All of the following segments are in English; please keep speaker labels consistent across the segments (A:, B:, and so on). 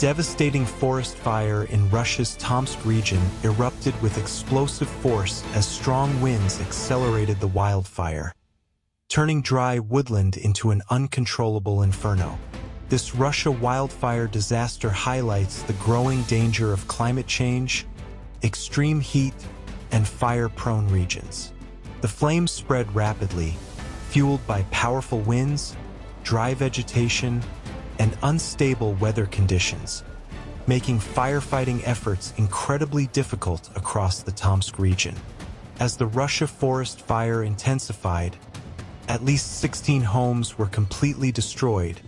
A: devastating forest fire in Russia's Tomsk region erupted with explosive force as strong winds accelerated the wildfire, turning dry woodland into an uncontrollable inferno. This Russia wildfire disaster highlights the growing danger of climate change, extreme heat, and fire-prone regions. The flames spread rapidly, fueled by powerful winds, dry vegetation, and unstable weather conditions, making firefighting efforts incredibly difficult across the Tomsk region. As the Russia forest fire intensified, at least 16 homes were completely destroyed,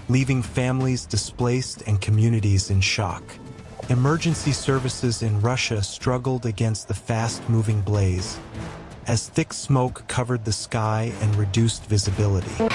A: leaving families displaced and communities in shock. Emergency services in Russia struggled against the fast-moving blaze, as thick smoke covered the sky and reduced visibility.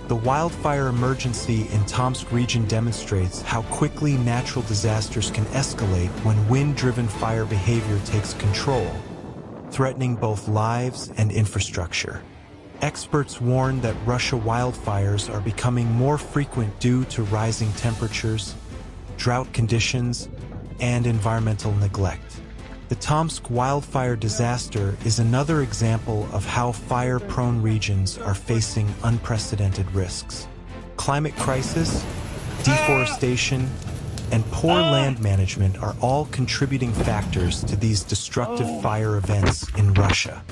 A: The wildfire emergency in Tomsk region demonstrates how quickly natural disasters can escalate when wind-driven fire behavior takes control, threatening both lives and infrastructure. Experts warn that Russia wildfires are becoming more frequent due to rising temperatures, drought conditions, and environmental neglect. The Tomsk wildfire disaster is another example of how fire-prone regions are facing unprecedented risks. Climate crisis, deforestation, and poor land management are all contributing factors to these destructive fire events in Russia.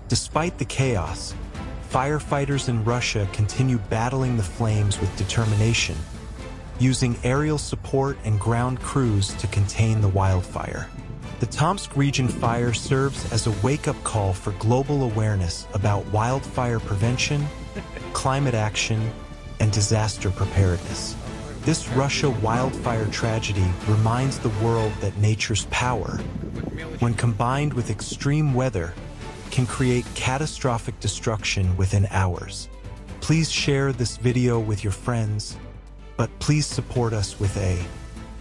A: Despite the chaos, firefighters in Russia continue battling the flames with determination, using aerial support and ground crews to contain the wildfire. The Tomsk region fire serves as a wake-up call for global awareness about wildfire prevention, climate action, and disaster preparedness. This Russia wildfire tragedy reminds the world that nature's power, when combined with extreme weather, can create catastrophic destruction within hours. Please share this video with your friends, but please support us with a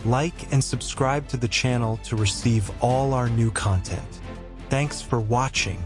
A: like and subscribe to the channel to receive all our new content. Thanks for watching.